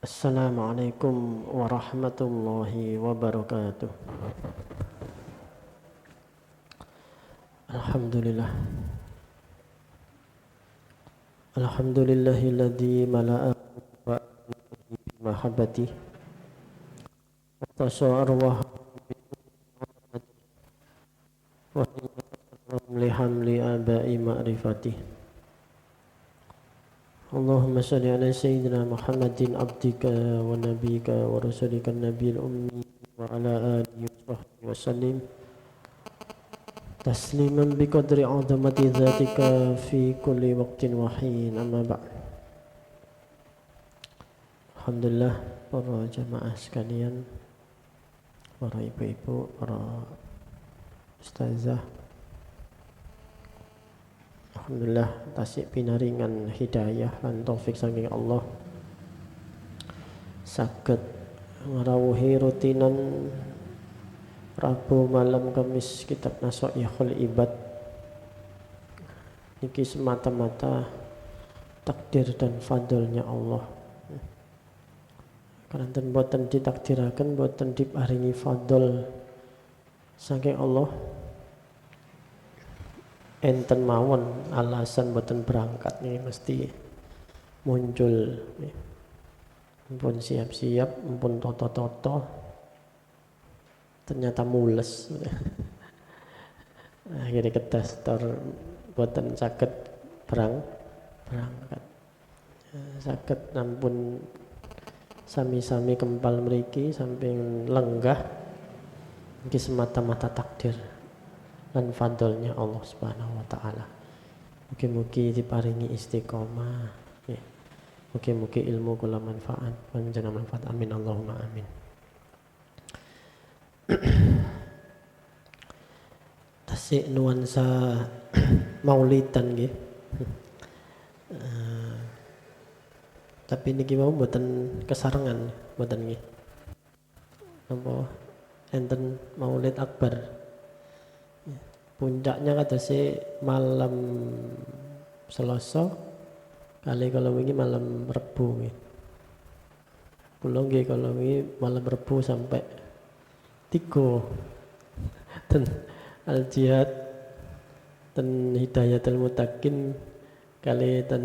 Assalamualaikum warahmatullahi wabarakatuh. Alhamdulillah. Alhamdulillahilladzi mala'a wa mahabbati wa tasa arwah wa lihamli abai ma'rifati. Allahumma salli ala sayyidina Muhammadin abdika wa nabika wa rasulika nabiyil ummi wa ala alihi wa sahbihi wa sallim tasliman biqadri azamati dzatika fi kulli waqtin wa hin, amma ba'd. Alhamdulillah, para jamaah sekalian, para ibu-ibu, para ustazah, alhamdulillah tasik pinaringan hidayah lan taufik saking Allah saged ngrawuhi rutinan Rabu malam Kamis kitab Nasoihul Ibad niki semata-mata takdir dan fadlnya Allah. Karena boten ditakdiraken, boten diparingi fadl saking Allah, enten mawon alasan boten berangkat nih mesti muncul nih. Mpun siap-siap, mpun toto-toto, ternyata mules. Akhirnya kedas tor boten saged berangkat. Saged nampun sami-sami kempal mriki samping lenggah iki semata-mata takdir dan fadlnya Allah Subhanahu wa taala. Mugi-mugi diparingi istiqomah. Mugi-mugi ilmu kula manfaat, panjenengan manfaat. Amin Allahumma amin. Tasik nuansa maulidan nggih. Tapi niki mau mboten kesarengan, mboten nggih. Napa enten Maulid Akbar. Puncaknya katase malam Selasa kali kalau wingi malam Rebu nggih. Kula nggih kalau wingi malam Rebu sampai 3 ten al jihad ten hidayatul mutakin kali ten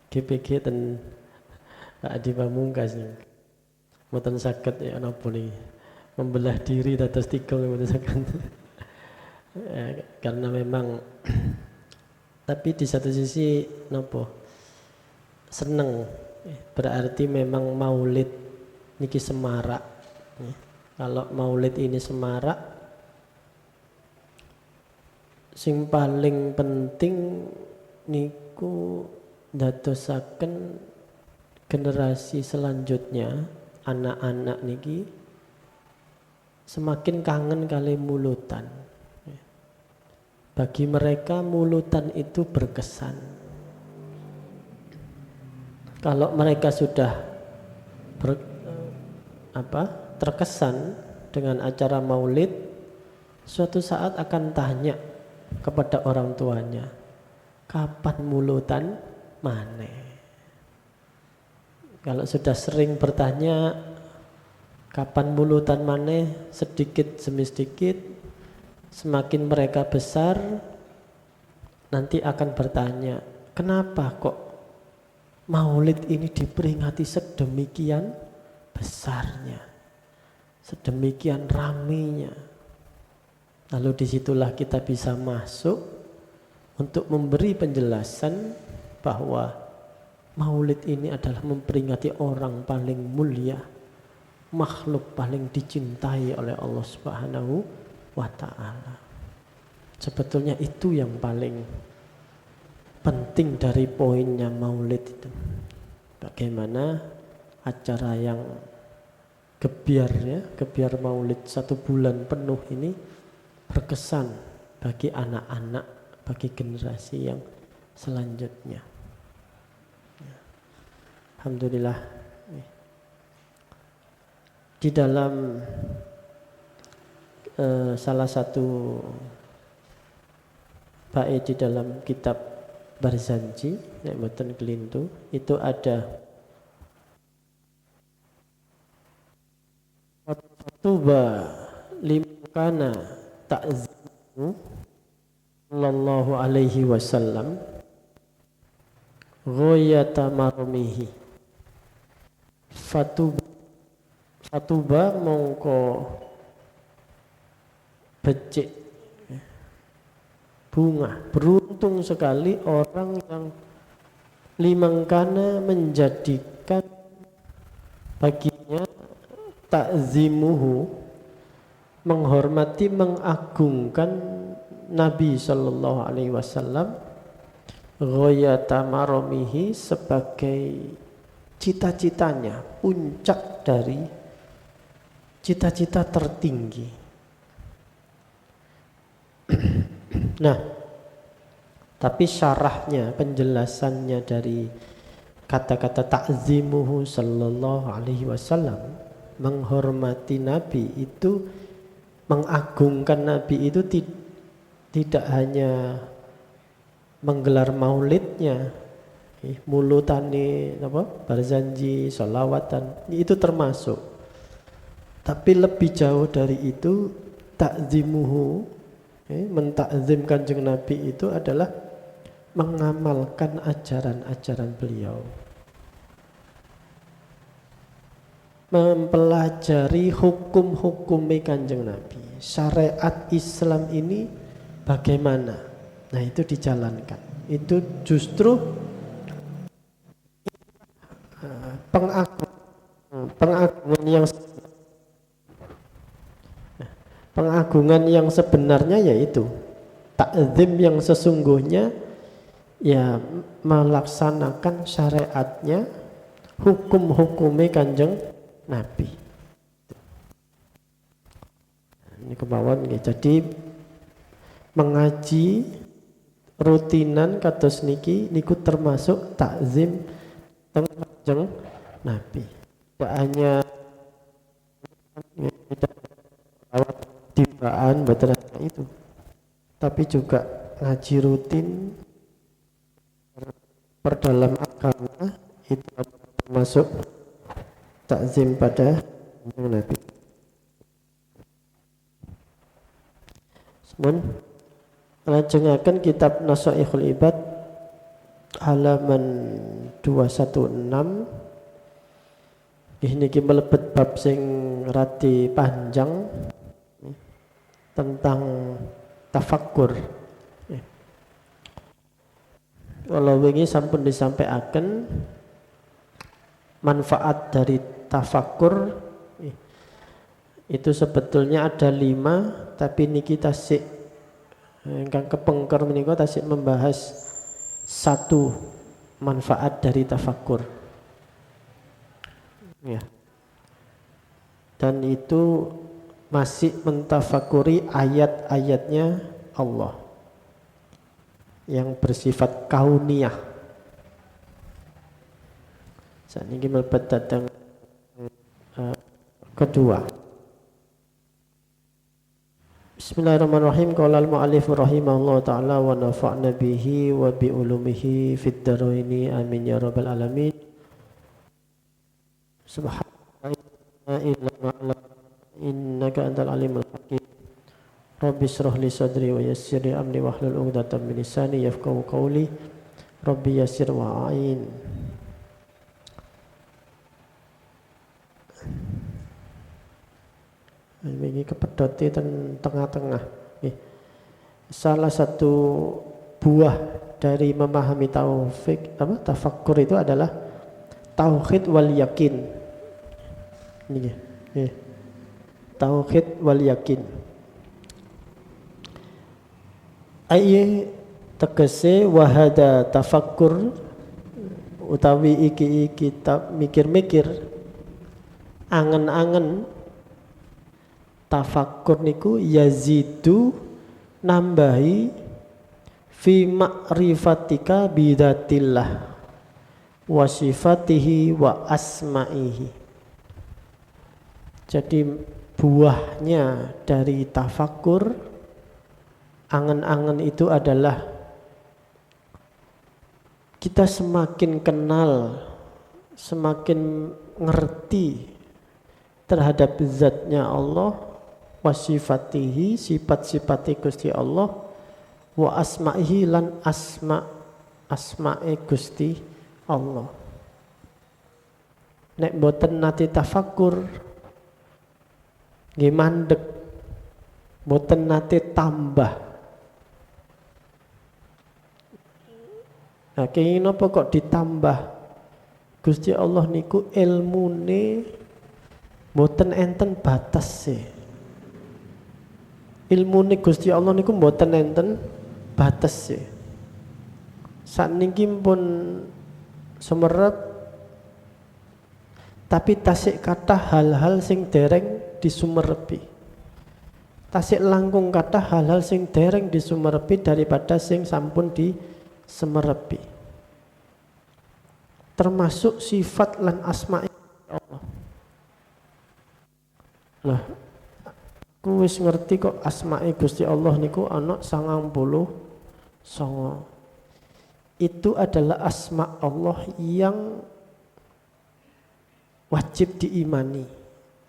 GPG ten Pak Adi Pamungkas mboten saged ya napa niki membelah diri dados 3 mboten saged. Karena memang tapi di satu sisi nopo seneng, berarti memang maulid niki semarak. Kalau maulid ini semarak, sing paling penting niku ndadosaken generasi selanjutnya, anak-anak niki semakin kangen kali mulutan. Bagi mereka mulutan itu berkesan. Kalau mereka sudah terkesan dengan acara maulid, suatu saat akan tanya kepada orang tuanya, kapan mulutan maneh? Kalau sudah sering bertanya kapan mulutan maneh, sedikit demi sedikit, semakin mereka besar nanti akan bertanya, kenapa kok maulid ini diperingati sedemikian besarnya, sedemikian ramainya. Lalu disitulah kita bisa masuk untuk memberi penjelasan bahwa maulid ini adalah memperingati orang paling mulia, makhluk paling dicintai oleh Allah Subhanahu wa ta'ala. Sebetulnya itu yang paling penting dari poinnya maulid itu. Bagaimana acara yang gebiar maulid 1 bulan penuh ini berkesan bagi anak-anak, bagi generasi yang selanjutnya. Alhamdulillah. Di dalam salah satu bait di dalam kitab Barzanji, mboten kelintu, itu ada Tuba liman kana ta'zimu sallallahu alaihi wasallam ghayata marmihi. Fatuba mongko becik bunga, beruntung sekali orang yang limangkana menjadikan baginya ta'zimuhu, menghormati, mengagungkan Nabi sallallahu alaihi wasallam ghayata maromihi, sebagai cita-citanya, puncak dari cita-cita tertinggi. Nah, tapi syarahnya, penjelasannya dari kata-kata ta'zimuhu sallallahu alaihi wasallam, menghormati Nabi itu, mengagungkan Nabi itu tidak hanya menggelar maulidnya, mulutani apa, barzanji, sholawatan, itu termasuk. Tapi lebih jauh dari itu, ta'zimuhu, mentakzim Kanjeng Nabi itu adalah mengamalkan ajaran-ajaran beliau, mempelajari hukum-hukum Kanjeng Nabi, syariat Islam ini bagaimana. Nah, itu dijalankan. Itu justru pengagungan yang sebenarnya, yaitu takzim yang sesungguhnya, ya melaksanakan syariatnya, hukum-hukumnya Kanjeng Nabi. Ini kemauan. Jadi mengaji rutinan kados niki niku termasuk takzim Kanjeng Nabi. Tidak hanya tibaan betul itu, tapi juga ngaji rutin, perdalam agama, itu termasuk takzim pada Nabi. Semun lajengaken kitab Nasaihul Ibad halaman 216. Ini melebet bab sing rati panjang tentang tafakkur. Kalau wingi sampun disampaikan manfaat dari tafakkur itu sebetulnya ada 5, tapi niki tasik ingkang kepengker menika tasik membahas 1 manfaat dari tafakkur. Ya. Dan itu masih mentafakuri ayat-ayatnya Allah yang bersifat kauniyah. Saat ini melebat datang kedua. Bismillahirrahmanirrahim. Qala al-mu'allif rahimahullah ta'ala wa nafa'na bihi wa bi ulumihi fid dharaini amin ya rabbal alamin. Subhanallah innaka antal alimul hakim. Rabbi shrah li sadri wa yassir li amri wahlul 'uqdatam min lisani yafqahu qawli. Rabbi yassir wa a'in. Ini kepedoti tengah-tengah. Salah satu buah dari memahami tafakkur itu adalah tauhid wal yakin. Ini tauhid wal yakin. Aye tegese wahada tafakkur utawi iki kitab mikir-mikir, angen-angen tafakkur niku yazidu, nambahi fi ma'rifatika bidatillah wa sifatihi wa asma'ihi. Jadi buahnya dari tafakkur, angen-angen itu adalah kita semakin kenal, semakin ngerti terhadap zatnya Allah, wa sifatihi, sifat-sifat Gusti Allah, wa asma'ihi lan asma'i Gusti Allah. Nek boten nate tafakkur nggih mandeg, boten nate tambah. Nah, kenging napa kok ditambah? Gusti Allah niku ilmune boten enten batas e. Ilmune Gusti Allah niku boten enten batas e. Sakniki pun sumerep, tapi tasik kata hal-hal sing dereng disumerepi. Tasik langkung kata hal-hal sing dereng disumerepi daripada sing sampun disemerepi. Termasuk sifat lan asma'i Allah. Lah, aku wis ngerti kok asma'i Gusti Allah niku ana 99. Itu adalah asma Allah yang wajib diimani,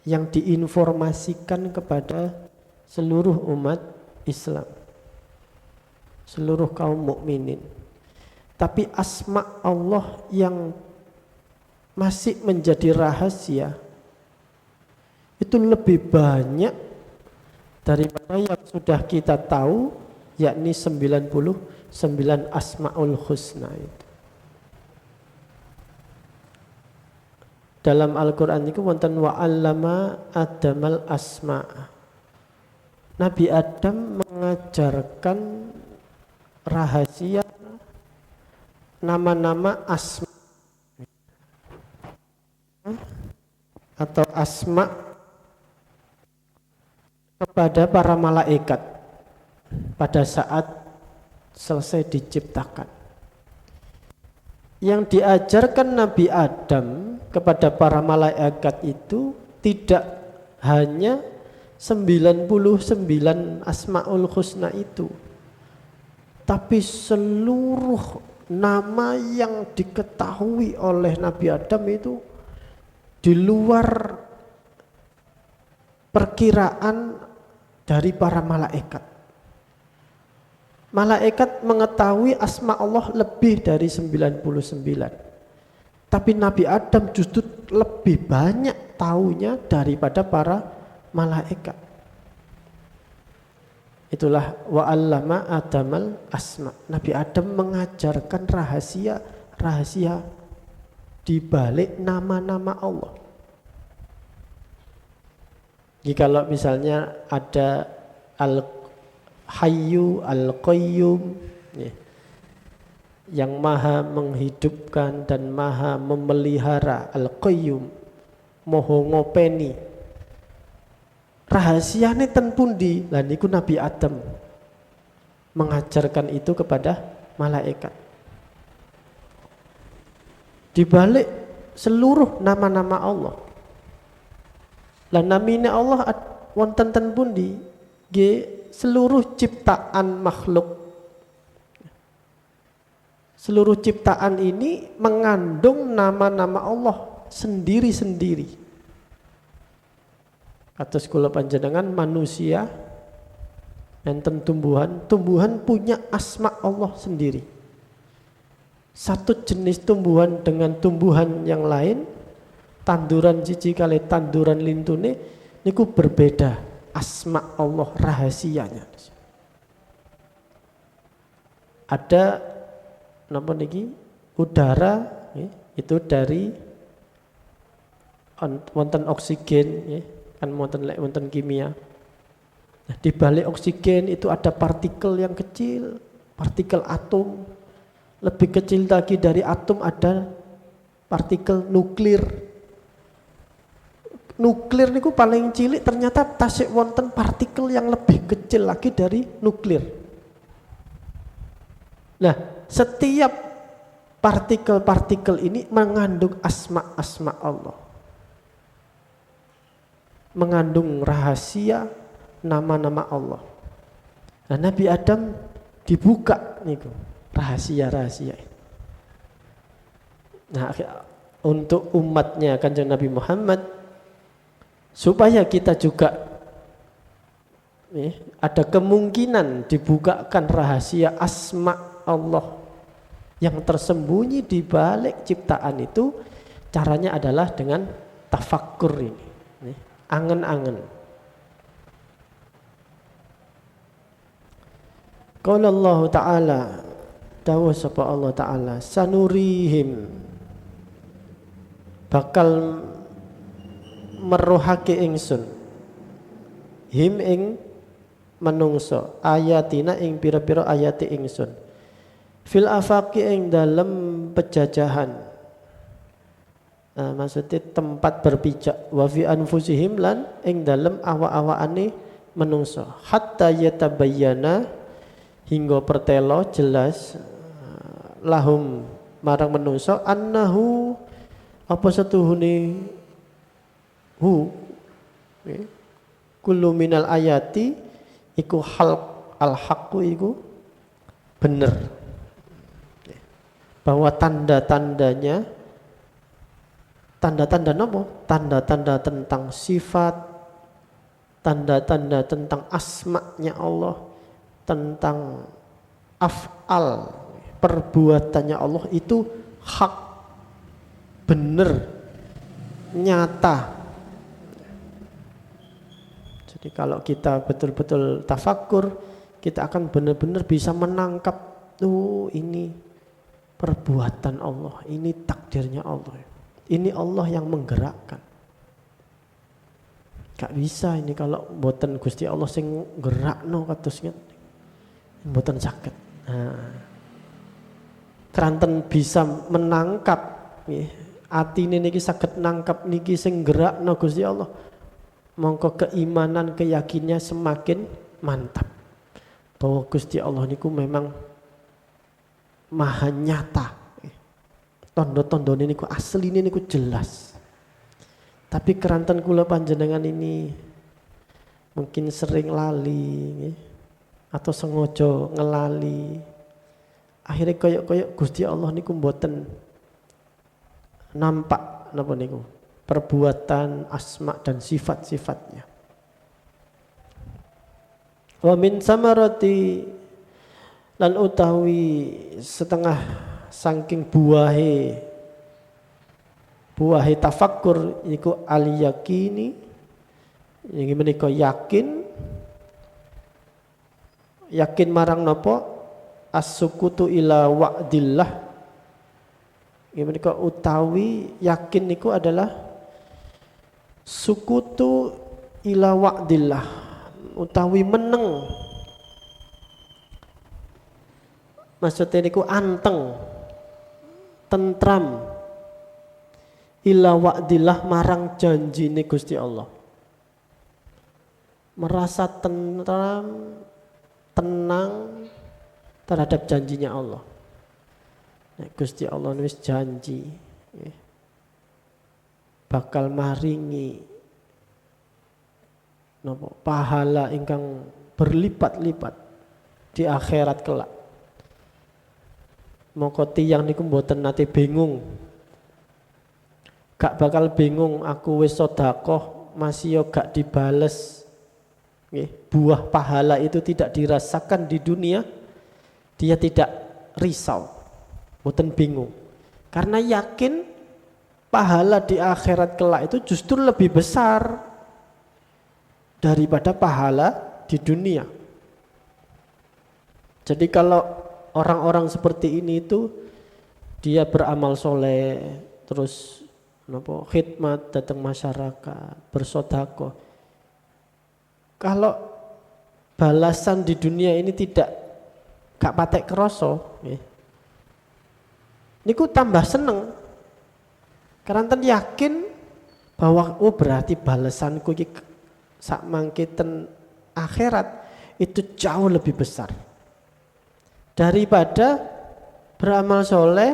yang diinformasikan kepada seluruh umat Islam, seluruh kaum mukminin. Tapi asma Allah yang masih menjadi rahasia itu lebih banyak daripada yang sudah kita tahu, yakni 99 asmaul husna itu. Dalam Al-Quran itu wonten wa 'allama Adamal asma'. Nabi Adam mengajarkan rahasia nama-nama asma atau asma kepada para malaikat pada saat selesai diciptakan. Yang diajarkan Nabi Adam kepada para malaikat itu tidak hanya 99 asmaul husna itu, tapi seluruh nama yang diketahui oleh Nabi Adam itu di luar perkiraan dari para malaikat. Malaikat mengetahui asma Allah lebih dari 99. Tapi Nabi Adam justru lebih banyak taunya daripada para malaikat. Itulah wa 'allama Adamal asma. Nabi Adam mengajarkan rahasia di balik nama-nama Allah. Jikalau misalnya ada Al-Hayyu, Al-Qayyum, ya, yang maha menghidupkan dan maha memelihara, Al-Qayyum, moho ngopeni. Rahasiane ten pundi? Lah niku Nabi Adam mengajarkan itu kepada malaikat. Di balik seluruh nama-nama Allah. Lah namine Allah wonten ten pundi? Seluruh ciptaan makhluk, seluruh ciptaan ini mengandung nama-nama Allah sendiri-sendiri. Atas kula panjenengan manusia enten tumbuhan punya asma Allah sendiri. Satu jenis tumbuhan dengan tumbuhan yang lain, tanduran cici kali tanduran lintune niku berbeda. Asma Allah rahasianya. Ada napa niki udara ya, itu dari wonten oksigen ya, kan wonten kimia. Nah, di balik oksigen itu ada partikel yang kecil, partikel atom. Lebih kecil lagi dari atom ada partikel nuklir. Nuklir niku paling cilik, ternyata tasik wonten partikel yang lebih kecil lagi dari nuklir. Nah, setiap partikel-partikel ini mengandung asma-asma Allah. Mengandung rahasia nama-nama Allah. Nah, Nabi Adam dibuka niku rahasia-rahasia. Nah, untuk umatnya Kanjeng Nabi Muhammad supaya kita juga ada kemungkinan dibukakan rahasia asma Allah yang tersembunyi di balik ciptaan itu. Caranya adalah dengan tafakkur ini, angen-angen. Qala Allah Ta'ala, dawuh sapa Allah Ta'ala, sanurihim, bakal meruhake ingsun, him ing manungso, ayatina ing pira-pira ayati ingsun, fil afaqi ing dalem pejajahan. Maksudnya tempat berpijak, wa fi anfusihim lan ing dalem awa-awaane menungso, hatta yatabayyana hingga pertelo jelas lahum marang menungso annahu apa setuhune kullu minal ayati iku hal al haqqu iku bener, bahwa tanda-tandanya, tanda-tanda apa? Tanda-tanda tentang sifat, tanda-tanda tentang asma-nya Allah, tentang af'al, perbuatannya Allah itu hak, benar, nyata. Jadi kalau kita betul-betul tafakkur, kita akan benar-benar bisa menangkap, ini perbuatan Allah, ini takdirnya Allah. Ini Allah yang menggerakkan. Gak bisa ini kalau mboten Gusti Allah sing gerakno kados ngene. Mboten saged. Keranten bisa menangkap nggih, atine niki saged nangkap niki sing gerakno Gusti Allah. Mongko keimanan, keyakinannya semakin mantap bahwa Gusti Allah niku memang maha nyata. Tondo-tondo niku asline niku jelas. Tapi keranten kula panjenengan ini mungkin sering lali atau sengaja ngelali. Akhirnya koyok-koyok Gusti Allah niku mboten nampak napa niku perbuatan, asma dan sifat-sifatnya. Wa min samarati lan utawi setengah saking buahe tafakkur iku al yakini, yang menika yakin marang napa as-sukutu ila wa'dillah. Yang menika utawi yakin niku adalah sukutu ila wa'dillah, utawi meneng, maksudnya niku anteng, tentram ila wa'dillah marang janjine Gusti Allah. Merasa tentram, tenang terhadap janjinya Allah. Nek Gusti Allah wis janji bakal maringi napa pahala ingkang berlipat-lipat di akhirat kelak. Moko tiyang niku mboten nate bingung. Gak bakal bingung aku wis sedekah masih yo gak dibales. Nggih, buah pahala itu tidak dirasakan di dunia, dia tidak risau. Mboten bingung. Karena yakin pahala di akhirat kelak itu justru lebih besar daripada pahala di dunia. Jadi kalau orang-orang seperti ini itu dia beramal soleh, terus khidmat datang masyarakat, bersedekah. Kalau balasan di dunia ini gak patek kroso, niku tambah seneng. Karena yakin bahwa berarti balasanku iki sak mangkiten akhirat itu jauh lebih besar daripada beramal soleh,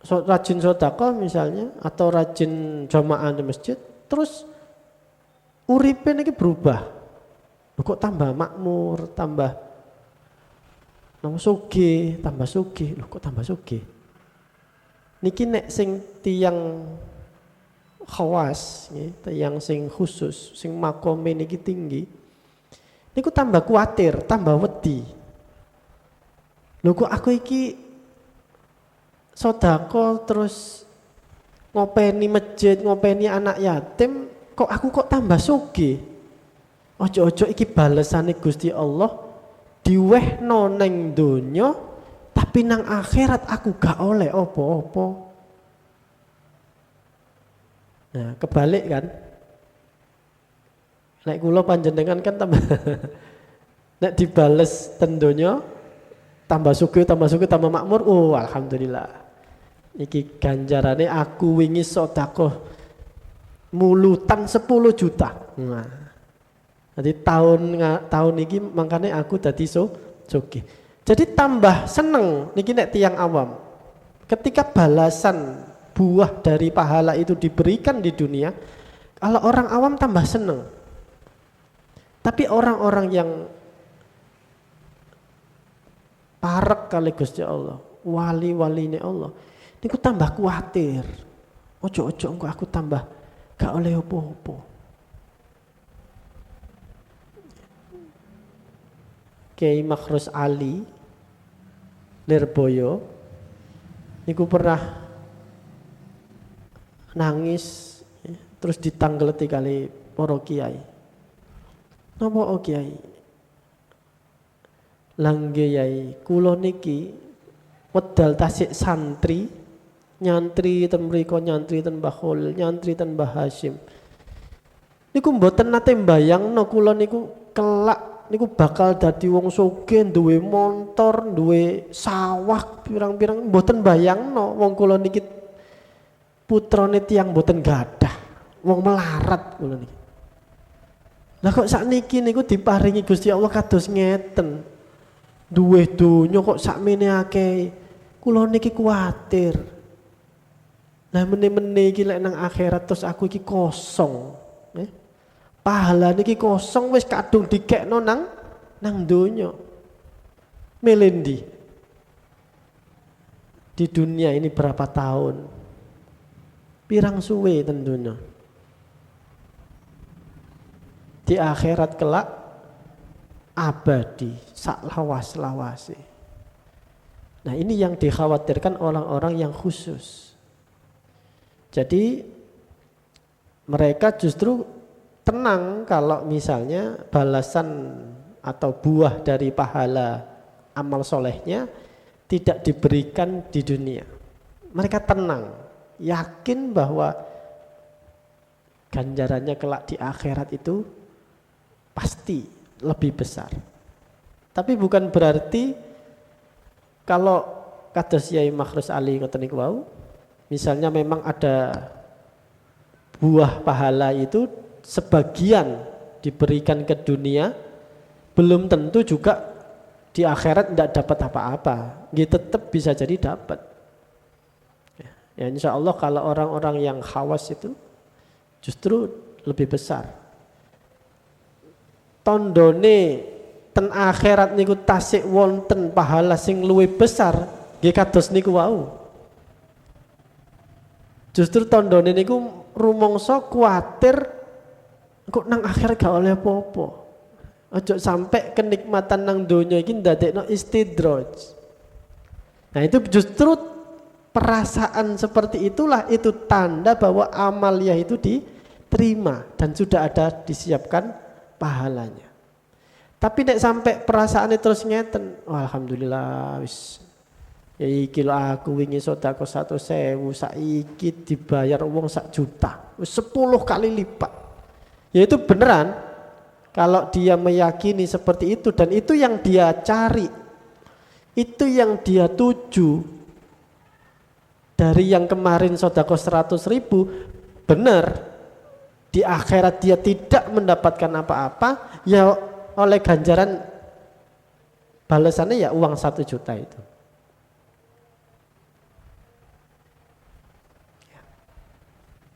rajin sedekah misalnya, atau rajin jamaah di masjid, terus uripe niki berubah. Kok tambah makmur, tambah sugih, tambah sugih. Loh kok tambah sugih? Niki nek sing tiyang khawas yang sing khusus, sing makome niki tinggi. Niku tambah kuatir, tambah wedi. Lho kok aku iki sedekah terus ngopeni masjid, ngopeni anak yatim, kok aku kok tambah sugih. Ojo-ojo iki balesane Gusti Allah diwehno neng donya, tapi nang akhirat aku gak oleh apa-apa. Nah, kebalik kan? Nek kula panjenengan kan tambah nek dibales ten donya tambah sugih, tambah makmur. Oh, alhamdulillah. Iki ganjarane aku wingi sedekah mulutan 10 juta. Nah. Jadi tahun iki makanya aku dadi sugih. Jadi tambah seneng niki nek tiyang awam. Ketika balasan buah dari pahala itu diberikan di dunia, kalau orang awam tambah seneng. Tapi orang-orang yang parek kali Gusti Allah, wali-waline Allah, niku tambah kuatir. Ojo-ojo engko aku tambah gak oleh apa-apa. Kiai Makhrus Ali Lirboyo niku pernah nangis terus ditanggleti kali para kiai. Napa kiai? Langge yai kula niki wedal tasik santri, nyantri ten mriko, nyantri ten Mbah Kholil, nyantri ten Mbah Hasyim. Niku mboten nate mbayangno kula niku kelak niku bakal dadi wong sugih, duwe montor, duwe sawah pirang-pirang, mboten bayangno wong kula niki putrane tiyang mboten gadah, wong melarat kula niki. Lah kok sakniki niku diparingi Gusti Allah kados ngeten. Duwe donya kok sakmene akeh. Kula niki kuwatir. Lah meneh-meneh iki lek nang akhirat terus aku iki kosong. Pahala niki kosong wis kadung dikekno nang donya. Melendi. Di dunia ini berapa tahun? Pirang suwe ten donya. Di akhirat kelak abadi sak lawas-lawase. Nah, ini yang dikhawatirkan orang-orang yang khusus. Jadi mereka justru tenang kalau misalnya balasan atau buah dari pahala amal solehnya tidak diberikan di dunia. Mereka tenang, yakin bahwa ganjarannya kelak di akhirat itu pasti lebih besar. Tapi bukan berarti kalau kados Yai Makhrus Ali ngoten niku wau, misalnya memang ada buah pahala itu sebagian diberikan ke dunia, belum tentu juga di akhirat tidak dapat apa-apa. Gitu tetap bisa jadi dapat. Ya, insya Allah kalau orang-orang yang khawas itu justru lebih besar. Tondone ten akhirat niku tasik wonten pahala sing luwih besar nggih kados niku wau. Justru tondone niku rumangsa kuwatir kok nang akhirat gak oleh apa-apa. Ojo sampai kenikmatan nang donya iki ndadekno istidraj. Nah, itu justru perasaan seperti itulah itu tanda bahwa amaliyah itu diterima dan sudah ada disiapkan pahalanya. Tapi nek sampai perasaannya terus ngeten, oh, alhamdulillah wis. Ya iki lho aku wingi sedekah 100.000 saiki dibayar wong 1 juta. Wis 10 kali lipat. Ya itu beneran kalau dia meyakini seperti itu dan itu yang dia cari. Itu yang dia tuju. Dari yang kemarin sedekah 100.000 benar. Di akhirat dia tidak mendapatkan apa-apa, ya oleh ganjaran balasannya ya uang 1 juta itu.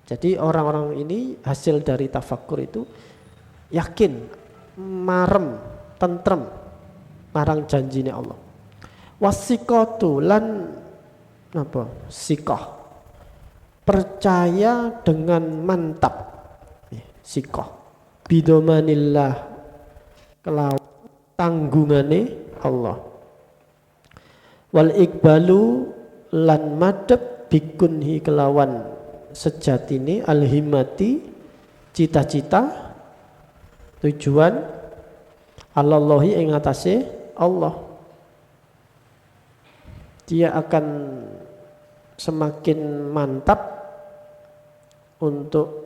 Jadi orang-orang ini hasil dari tafakkur itu yakin, marem, tentrem, marang janjine Allah. Wasikotu lan apa? Sikoh. percaya dengan mantap, sikoh bidomanillah kelawan tanggungane Allah, wal ikbalu lan madhep bikunhi kelawan sejatine alhimati cita-cita tujuan Allahi ing atase Allah. Dia akan semakin mantap untuk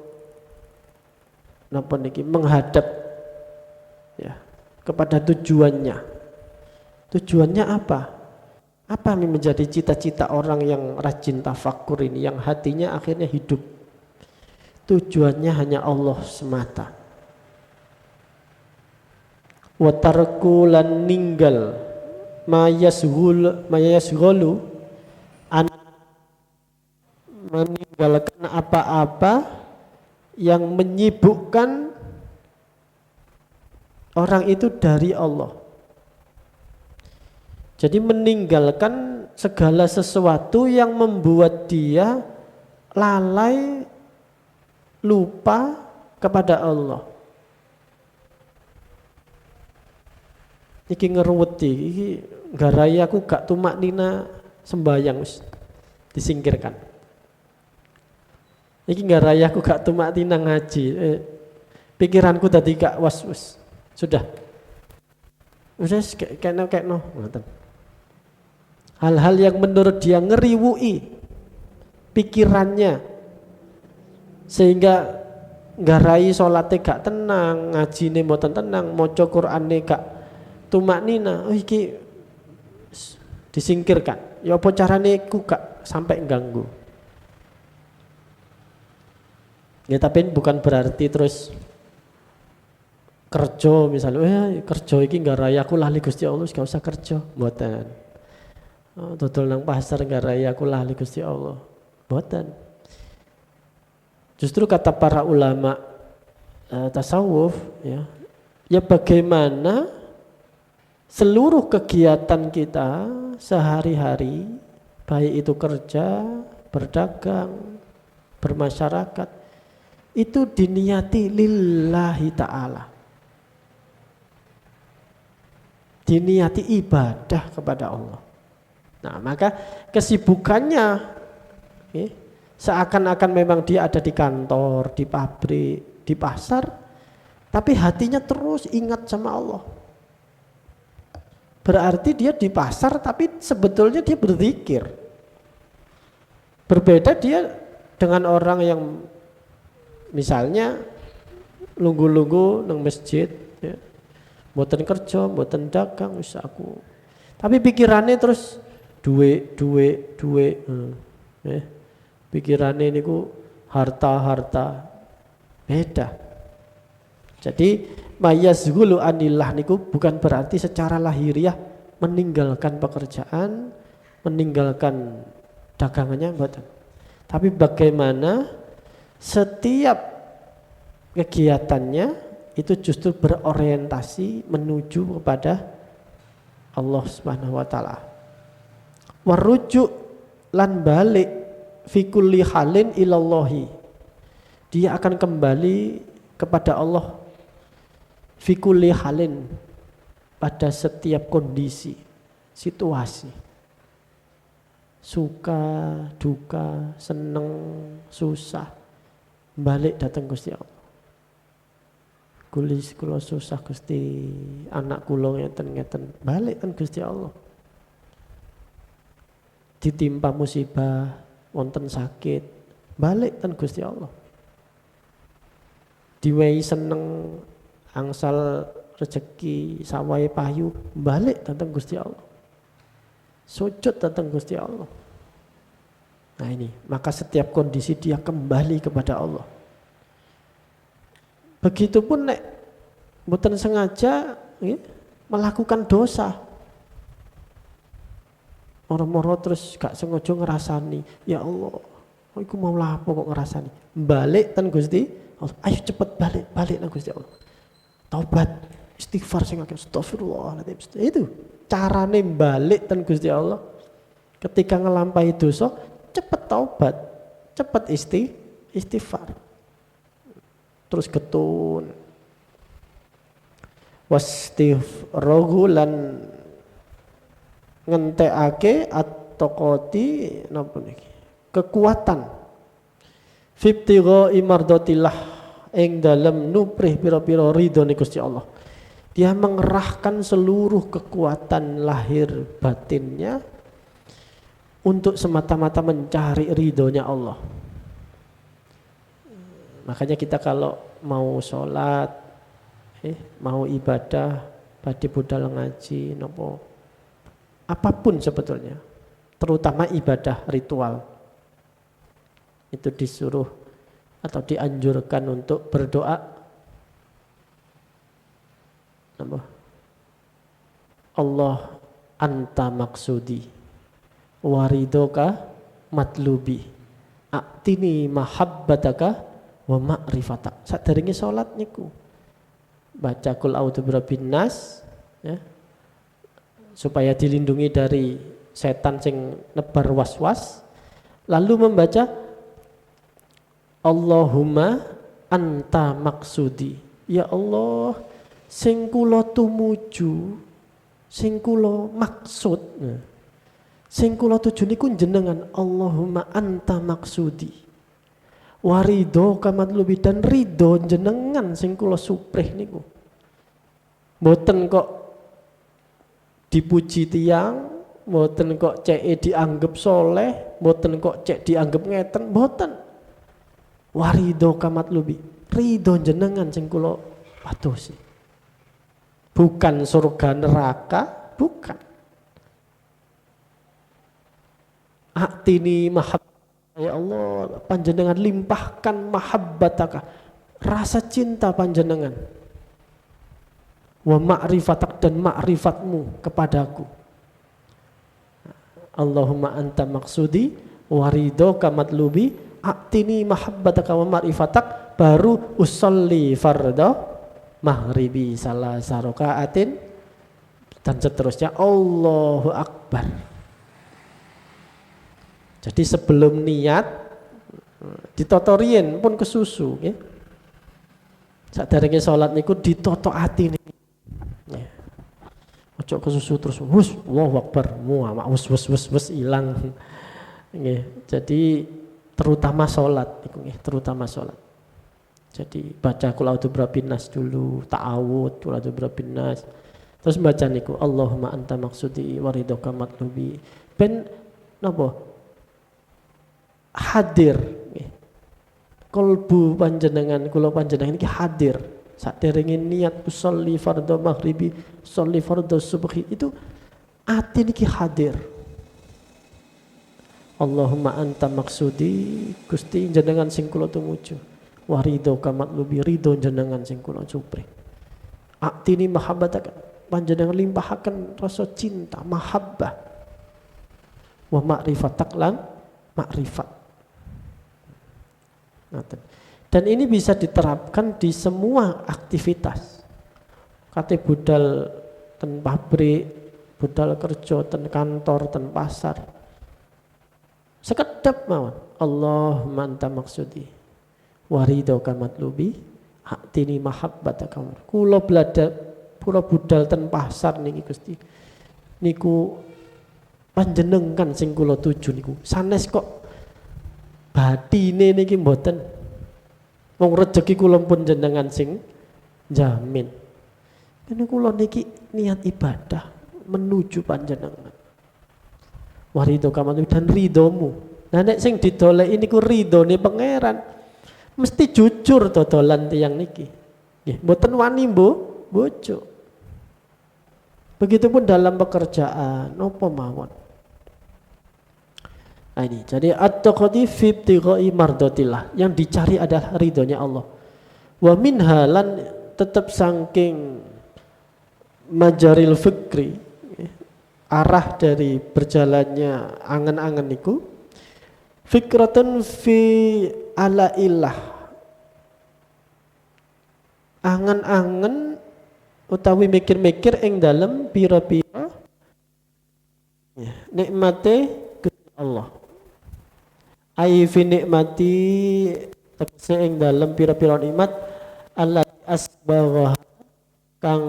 menghadap ya kepada tujuannya. Tujuannya apa? Apa yang menjadi cita-cita orang yang rajin tafakur ini, yang hatinya akhirnya hidup? Tujuannya hanya Allah semata. Wa tarku lan ninggal mayasghulu an meninggalkan apa-apa yang menyibukkan orang itu dari Allah. Jadi meninggalkan segala sesuatu yang membuat dia lalai, lupa kepada Allah. Iki ngeruweti, iki garai aku gak tumak nina sembayang, disingkirkan. Iki garai aku gak tumak nina ngaji, pikiranku tadi gak was-was, sudah. Udah kayak no. Hal-hal yang menurut dia ngeriwui pikirannya sehingga garai sholatnya gak tenang, ngajine mboten tenang, maca Qur'ane gak tumak nina, iki disingkirkan. Ya apa carane ku gak sampai ganggu. Ya tapi bukan berarti terus kerja misalnya, kerja iki garai aku lali Gusti Allah, gak usah kerja, mboten. Dodol nang pasar garai aku lali Gusti Allah, mboten. Justru kata para ulama tasawuf ya bagaimana seluruh kegiatan kita sehari-hari, baik itu kerja, berdagang, bermasyarakat, itu diniati lillahi ta'ala, diniati ibadah kepada Allah. Nah maka kesibukannya seakan-akan memang dia ada di kantor, di pabrik, di pasar, tapi hatinya terus ingat sama Allah. Berarti dia di pasar tapi sebetulnya dia berzikir. Berbeda dia dengan orang yang misalnya lunggu-lunggu nang masjid, ya. Mboten kerja, mboten dagang, wis aku. Tapi pikirannya terus duit. Pikirannya niku harta. Beda. Jadi mayazghulu anillah niku bukan berarti secara lahiriah meninggalkan pekerjaan, meninggalkan dagangannya, mboten. Tapi bagaimana setiap kegiatannya itu justru berorientasi menuju kepada Allah Subhanahu wa taala. Warujuk lan balik fi kulli halin ilallahi. Dia akan kembali kepada Allah fi kulli halin, pada setiap kondisi, situasi. Suka, duka, seneng, susah, balik datang Gusti Allah. Kulis kula susah Gusti, anak kula ngeten, balik kan Gusti Allah. Ditimpa musibah, wonten sakit, balik kan Gusti Allah. Diwehi seneng, angsal rezeki, sawai payu, balik datang Gusti Allah. Sujud datang Gusti Allah. Nah ini, maka setiap kondisi dia kembali kepada Allah. Begitupun nek mboten sengaja melakukan dosa. Moro-moro terus gak sengaja ngerasani, ya Allah, aku mau lapo kok ngerasani. Balik ten Gusti Allah. Ayo cepet balik nang Gusti Allah. Taubat, istighfar sing akeh, astagfirullahaladzim. Itu carane balik ten Gusti Allah. Ketika ngelampahi dosa, cepet taubat, Cepat istighfar. Terus ketun. Wastifrohu lan ngentekake at-taqati napa niki? Kekuatan. Fibtigha imardatillah ing dalem nuprih pira-pira ridhone Gusti Allah. Dia mengerahkan seluruh kekuatan lahir batinnya untuk semata-mata mencari ridhonya Allah. Makanya kita kalau mau sholat, mau ibadah, badhe budal ngaji, nopo, apapun sebetulnya, terutama ibadah ritual, itu disuruh atau dianjurkan untuk berdoa, nopo, Allah anta maksudi, waridoka matlubi, aktini mahabbataka wa ma'rifatak. Sadurunge salat niku baca kul a'udzu birabbin nas ya, supaya dilindungi dari setan sing nebar was-was, lalu membaca Allahumma anta maksudi, ya Allah sing kula tumuju, sing kula maksud, sing kula tuju niku jenengan, Allahumma anta maksudi warido kamatlubi, dan ridho jenengan sing kula suprih niku. Mboten kok dipuji tiang, mboten kok cek dianggap soleh, mboten kok cek dianggap ngeten, mboten. Warido kamatlubi, ridho jenengan sing kula patosi. Bukan surga neraka, bukan. Aktini mahab, ya Allah, panjenengan limpahkan mahabbataka, rasa cinta panjenengan, wa ma'rifatak, dan ma'rifatmu kepadaku. Allahumma anta maksudi waridoka matlubi aktini mahabbataka wa ma'rifatak, baru usolli farda maghribi salasa rakaatin, dan seterusnya Allahu Akbar. Jadi sebelum niat ditotorien pun kesusu ya. Saderenge salat niku ditoto ati niki. Ya. Ojo kesusu terus wus Allahu Akbar, muamak wus ilang. Nggih. Jadi terutama salat niku nggih, terutama salat. Jadi baca qul a'udzu birabbin nas dulu, ta'awud qul a'udzu birabbin nas. Terus baca niku Allahumma anta maksudi waridhoka matlubi. Ben napa? Hadir, kolbu panjenengan, kula panjenengan ini hadir. Saderenge niat usolli fardhu maghribi, usolli fardhu subhi, itu ati niki hadir. Allahumma anta maksudi, Gusti jenengan sing kula tumuju. Waridho kamatlubi, ridho jenengan sing kula supri. Aktini mahabbataka, panjenengan limpahaken rasa cinta, mahabbah. Wa ma'rifatak lan makrifat. Dan ini bisa diterapkan di semua aktivitas. Kate budal ten pabrik, budal kerja ten kantor, ten pasar. Sekedap mawon. Allahumma anta maksudi waridhoka matlubi aktini mahabbataka. Kula budal ten pasar niki Gusti. Niku panjenengan sing kula tuju niku. Sanes kok batine niki mboten. Wong rejeki kula pun jenengan sing jamin. Ini kula niki niat ibadah menuju panjenengan. Waridho kamatlu, dan ridhomu. Nah nek sing didoleki niku ridhone pangeran, mesti jujur dodolan tiyang niki. Nggih, mboten wani bojo. Begitupun dalam pekerjaan, napa mawon. Nah ini, jadi at-taqati fi ibtigha'i mardatillah, yang dicari adalah ridhonya Allah. Wa minha lan tetap saking majaril fikri, arah dari berjalannya angan-angan niku, fikratun fi ala ilah, angan-angan utawi mikir-mikir ing dalem pira-pira nikmate Gusti Allah. ai fi nikmati tegese ing dalem pira-pira nikmat allati asbagha kang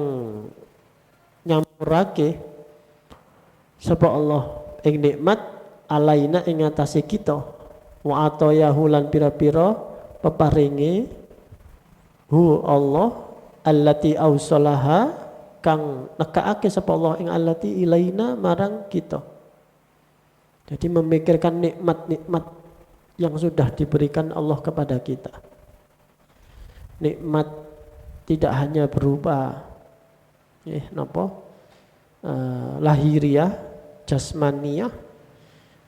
nyampurake sapa Allah ing nikmat alaina ing atase kita wa atayahu lan pira-pira peparinge hu Allah allati ausalaha kang nekaake sapa Allah ing allati ilaina marang kita. Jadi memikirkan nikmat-nikmat yang sudah diberikan Allah kepada kita. Nikmat tidak hanya berupa lahiriah, jasmaniah,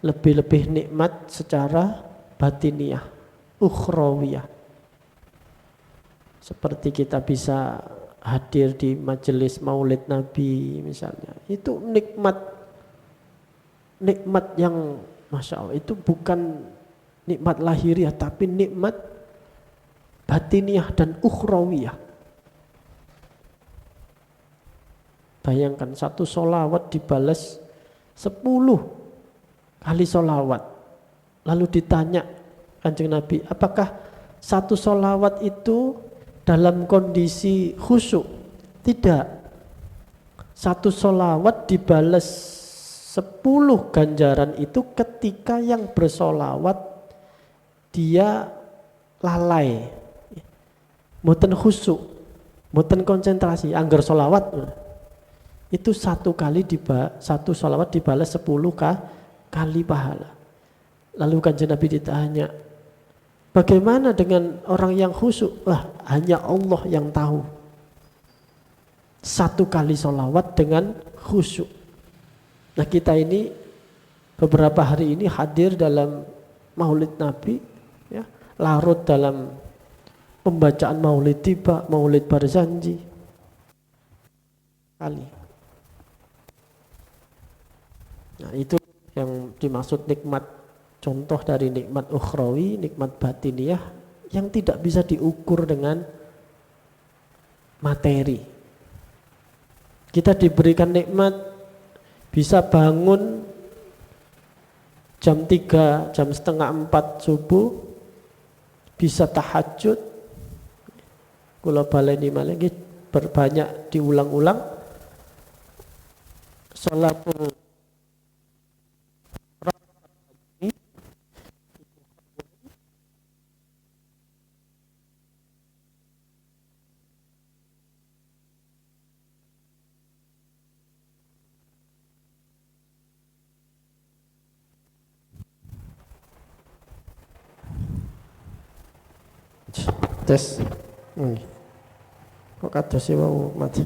lebih-lebih nikmat secara batiniah, ukhrawiyah. Seperti kita bisa hadir di majelis maulid Nabi misalnya. Itu nikmat yang Masya Allah, itu bukan nikmat lahiriah tapi nikmat batiniah dan ukhrawiyah. Bayangkan satu solawat dibalas 10 kali solawat. Lalu ditanya Kanjeng Nabi, apakah satu solawat itu dalam kondisi khusyuk? Tidak. Satu solawat dibalas 10 ganjaran itu ketika yang bersolawat dia lalai, mboten khusyuk, mboten konsentrasi, anggar solawat itu satu solawat dibalas 10 kali pahala. Lalu Kanjeng Nabi ditanya, bagaimana dengan orang yang khusyuk? Hanya Allah yang tahu. Satu kali solawat dengan khusyuk. Nah kita ini beberapa hari ini hadir dalam maulid Nabi, ya, larut dalam pembacaan maulid tiba, maulid barzanji kali. Nah itu yang dimaksud nikmat, contoh dari nikmat ukhrawi, nikmat batiniah yang tidak bisa diukur dengan materi. Kita diberikan nikmat bisa bangun jam 3, jam setengah 4 subuh, bisa tahajud, kula baleni malih berbanyak diulang-ulang, sholatul tes. Kok kados e wau mati.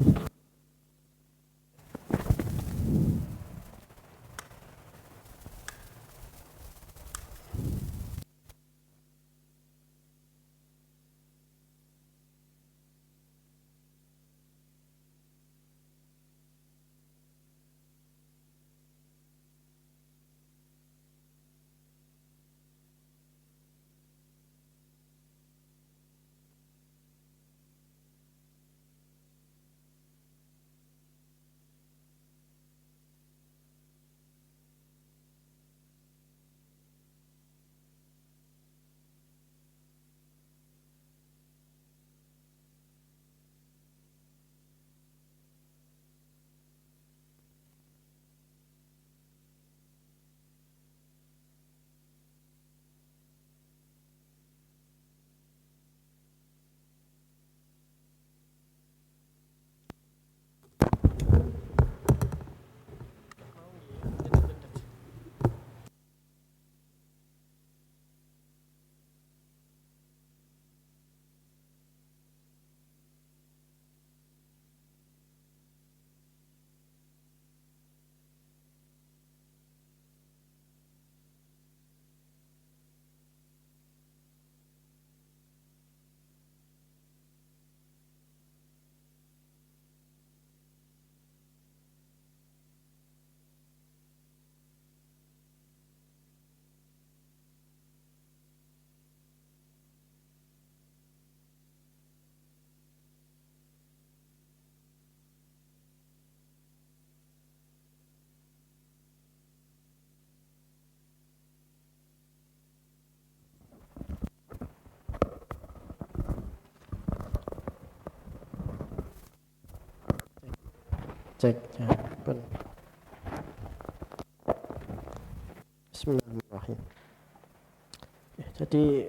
Cek ya. Bismillahirrahmanirrahim. Jadi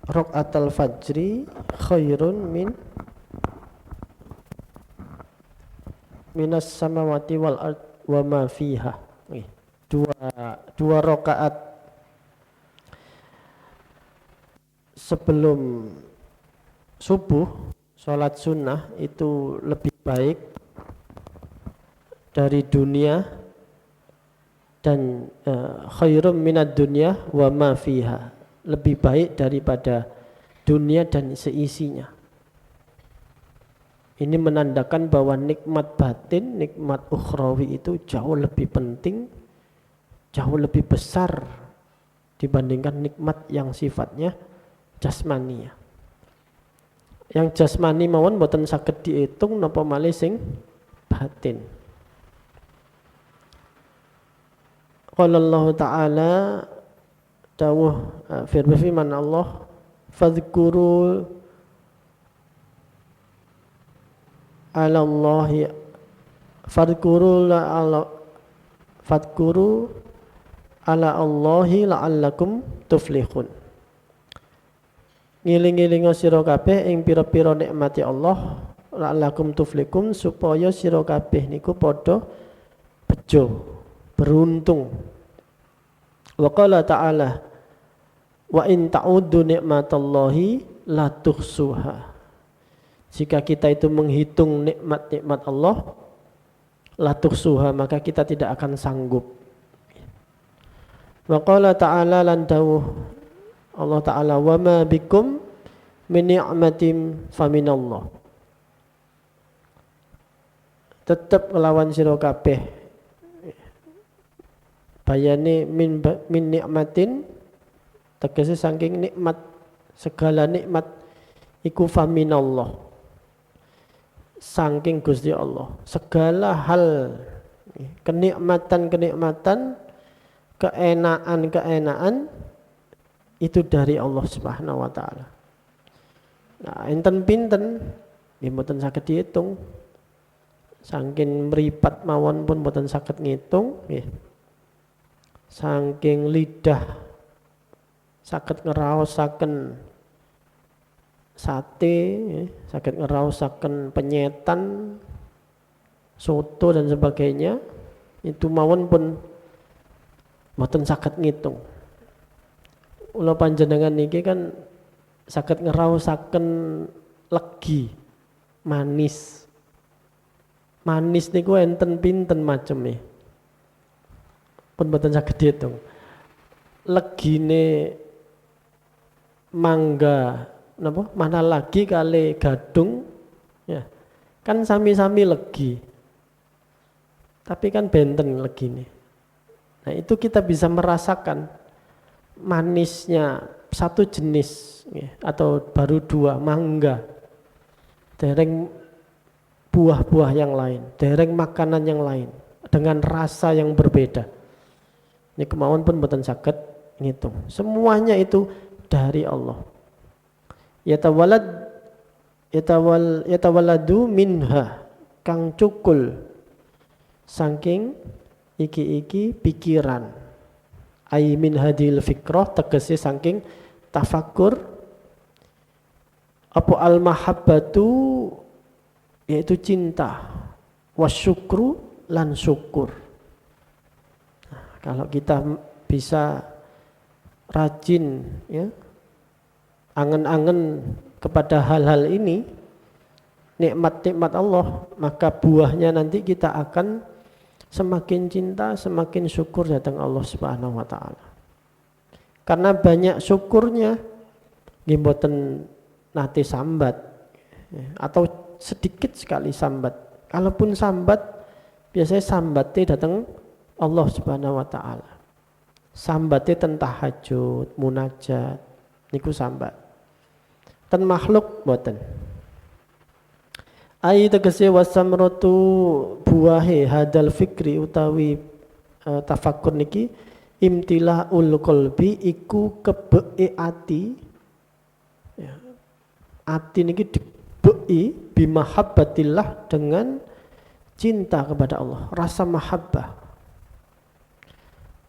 raqatul fajri khairun minas samawati wal ard wa ma fiha. Dua rakaat sebelum subuh, sholat sunnah itu lebih baik dari dunia dan khairum minad dunya wa ma fiha, lebih baik daripada dunia dan seisinya. Ini menandakan bahwa nikmat batin, nikmat ukhrawi itu jauh lebih penting, jauh lebih besar dibandingkan nikmat yang sifatnya jasmania. Yang jasmani mawon boten saged diitung napa malih sing batin. Qala Allah Ta'ala dawuh firman Allah, fadhkuru ala Allahi fadhkuru ala Allahi la'allakum tuflihun. Ngiling-ngilinga sira kabeh ing pira-pira nikmati Allah la'allakum tuflihun, supaya sira kabeh niku padha bejo, beruntung. Wa qala ta'ala wa in ta'uddu nikmatallahi la tuhsuha. Jika kita itu menghitung nikmat-nikmat Allah, la tuhsuha, maka kita tidak akan sanggup. Wa qala ta'ala lan dawuh Allah Ta'ala, wa ma bikum min ni'matin faminallah. Tetap ngelawan sira kabeh bayane min ni'matin, tegese saking nikmat, segala nikmat iku faminallah, saking Gusti Allah. Segala hal kenikmatan, keenaan itu dari Allah Subhanahu wa taala. Nah, enten pinten nggih mboten saged diitung. Saking mripat mawon pun mboten saged ngitung nggih. Saking lidah saged ngraosaken sate, saged ngraosaken penyetan, soto dan sebagainya, itu mawon pun mboten saged ngitung. Ula panjenengan niki kan saged ngraosaken legi, manis. Manis niku enten pinten maceme. Pun mboten saged diitung. Legine mangga napa? Mana lagi kali gadung ya. Kan sami-sami legi. Tapi kan benten legine. Nah, itu kita bisa merasakan manisnya satu jenis ya, atau baru dua, mangga, dereng buah-buah yang lain, dereng makanan yang lain dengan rasa yang berbeda. Ini kemauan pun boten saged ngitung. Semuanya itu dari Allah. Yatawalladu minha, kang cukul saking iki pikiran. Ai min hadil fikrah, tegese saking tafakur. Apa al mahabbatu, yaitu cinta, wasyukru lan syukur. Nah, kalau kita bisa rajin ya, angen-angen kepada hal-hal ini, nikmat-nikmat Allah, maka buahnya nanti kita akan semakin cinta, semakin syukur datang Allah Subhanahu wa taala. Karena banyak syukurnya nggih mboten nate sambat atau sedikit sekali sambat. Kalaupun sambat, biasanya sambatnya datang Allah Subhanahu wa taala. Sambatnya tentang tahajud, munajat, niku sambat. Ten makhluk mboten. Ai tegese wasamratu buahe hadal fikri utawi tafakkur niki imtilaul qalbi iku kebeke ati ya. Ati niki ditabui bimahabbatillah dengan cinta kepada Allah, rasa mahabbah.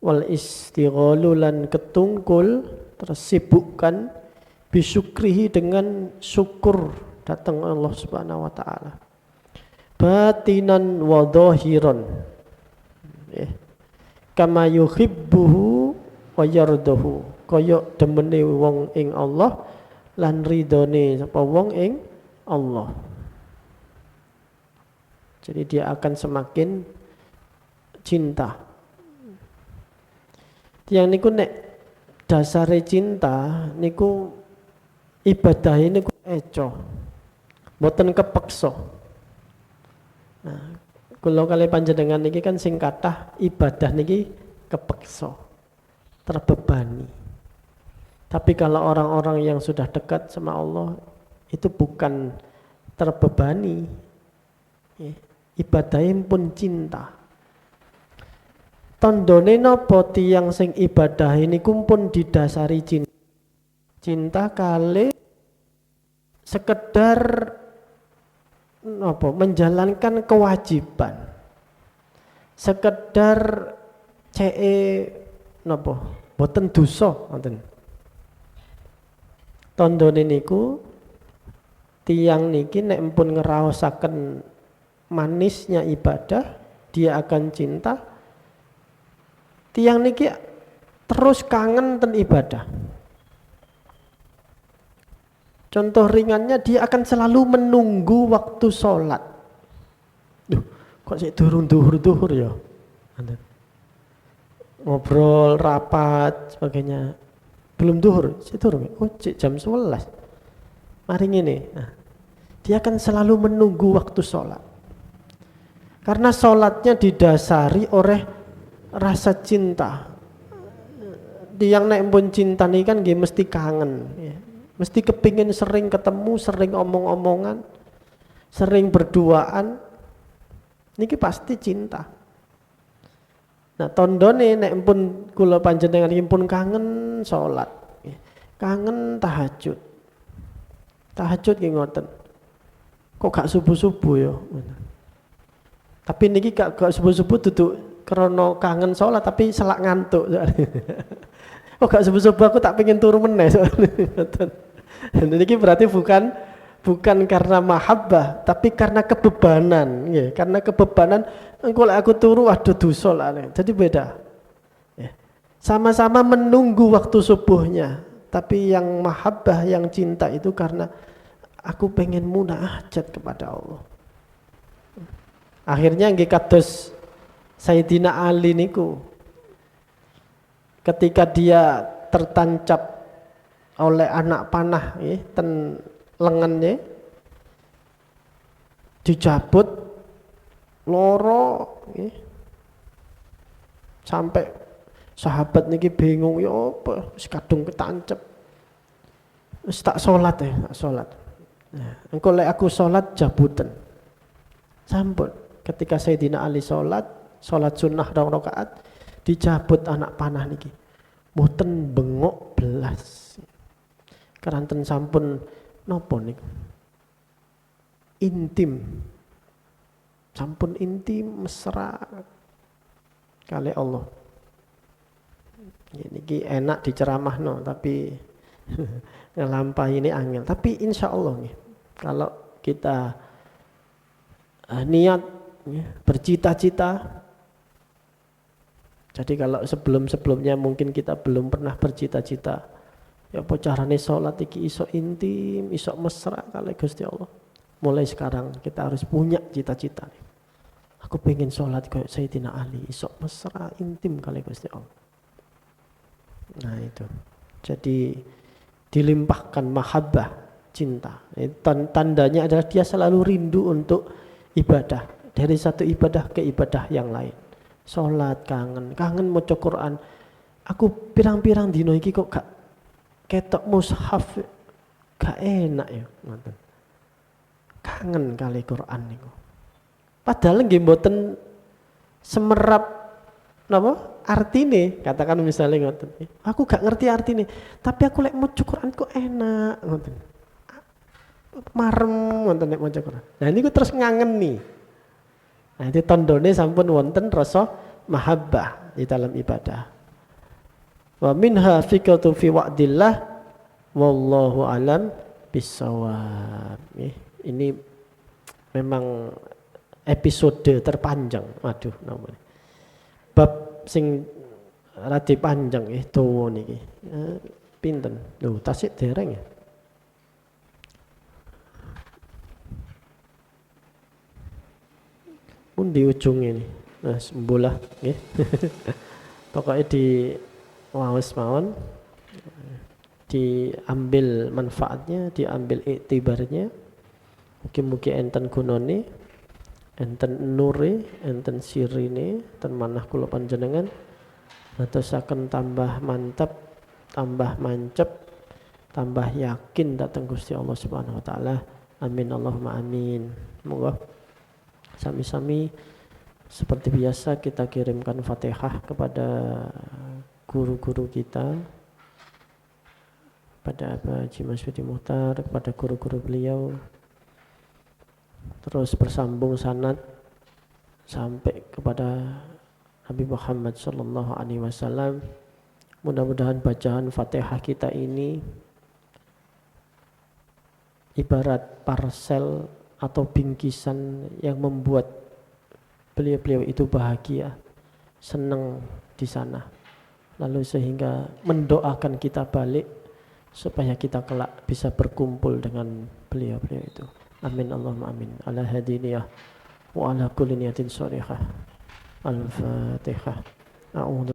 Wal istighalu lan ketungkul tersibukkan bisyukrihi dengan syukur datang Allah Subhanahu wa taala. Batinan wa dhahiran. Kama yuhibbuhu wa yardahu. Kaya demene wong ing Allah lan ridone sapa wong ing Allah. Jadi dia akan semakin cinta. Yang niku nek dasare cinta niku ibadah niku eco. Mboten kepeksa. Nah, kula kali panjenengan niki kan sing kathah ibadah niki kepeksa. Terbebani. Tapi kalau orang-orang yang sudah dekat sama Allah itu bukan terbebani. Ibadahnya pun cinta. Tandane napa tiyang sing ibadah ini pun didasari cinta. Cinta kali sekedar napa menjalankan kewajiban. Sekedar napa boten dosa ngoten. Tandane niku tiyang niki nek pun ngraosaken manisnya ibadah, dia akan cinta. Tiang niki terus kangen ten ibadah. Contoh ringannya dia akan selalu menunggu waktu sholat. Duh, kok sih duhur ya? Ngobrol, rapat, sebagainya. Belum duhur, sih duhur. Oh, jam 11. Mari ngene. Nah, dia akan selalu menunggu waktu sholat. Karena sholatnya didasari oleh rasa cinta. Yang nek pun cinta nih kan dia mesti kangen, ya. Mesti kepingin sering ketemu, sering omong-omongan, sering berduaan. Niki pasti cinta. Nah tondone nek pun kula panjenengan pun kangen sholat, ya. Kangen tahajud. Tahajud nggih ngoten. Kok gak subuh-subuh ya? Tapi niki gak subuh-subuh duduk karena kangen sholat tapi selak ngantuk. Oh gak subuh-subuh aku tak pengen turu meneh. Niki berarti bukan karena mahabbah tapi karena kebebanan, ya. Karena kebebanan engko aku turu waduh dosa lah. Jadi beda. Ya. Sama-sama menunggu waktu subuhnya, tapi yang mahabbah, yang cinta itu karena aku pengen munajat kepada Allah. Akhirnya nggih kados Sayyidina Ali niku ketika dia tertancap oleh anak panah ten lengannya dicabut loro sampai sahabat niki bingung ya apa wis kadung ketancep wis tak salat nah engko lek aku salat jabutan sampun ketika Sayyidina Ali salat sunnah 2 rakaat dicabut anak panah niki mboten bengok belas keranten sampun napa niku intim sampun intim mesra kali Allah niki enak diceramahno tapi ngelampahi ini angel tapi insya Allah nih kalau kita niat bercita-cita. Jadi kalau sebelumnya mungkin kita belum pernah bercita-cita ya apa carane sholat iki iso intim, iso mesra kali Gusti Allah. Mulai sekarang kita harus punya cita-cita. Aku pengen sholat kayak Sayyidina Ali, iso mesra, intim kali Gusti Allah. Nah itu. Jadi dilimpahkan mahabbah, cinta. Tandanya adalah dia selalu rindu untuk ibadah. Dari satu ibadah ke ibadah yang lain. Sholat kangen maca Quran. Aku pirang-pirang dino iki kok gak ketok mushaf, gak enak ya. Kangen kali Quran niku. Padahal nggih mboten semerap napa artine, katakan misalnya ngoten. Aku gak ngerti artine, tapi aku lek maca Quran kok enak ngoten. marem wonten nek maca Quran. Nah niku terus ngangeni. Nah itu tandane sampun wonten rasa mahabbah di dalam ibadah. Wa minha fiqatu fi wa'dillah wallahu alam bisawab. Ini memang episode terpanjang. Waduh namanya. Bab sing radi panjang dawa niki. Pinten? Lho, tasik dereng ya. Pun di ujung ini. Nah, sembulah nggih. Pokoknya di waos mawon diambil manfaatnya, diambil iktibarnya. Mugi-mugi enten gunane, enten nure, enten sirine, enten manah kula panjenengan. Dadosaken tambah mantap, tambah mancep, tambah yakin datang Gusti Allah Subhanahu wa taala. Amin Allahumma amin. Moga sami-sami seperti biasa kita kirimkan Fatihah kepada guru-guru kita, pada Haji Masudi Muhtar, kepada guru-guru beliau, terus bersambung sanad sampai kepada Nabi Muhammad sallallahu alaihi wasallam. Mudah-mudahan bacaan Fatihah kita ini ibarat parsel atau bingkisan yang membuat beliau-beliau itu bahagia, senang di sana. Lalu sehingga mendoakan kita balik supaya kita kelak bisa berkumpul dengan beliau-beliau itu. Amin Allahumma amin. Ala hadiniyah wa ala kulli niyatin sholihah. Al-Fatihah. A'udzu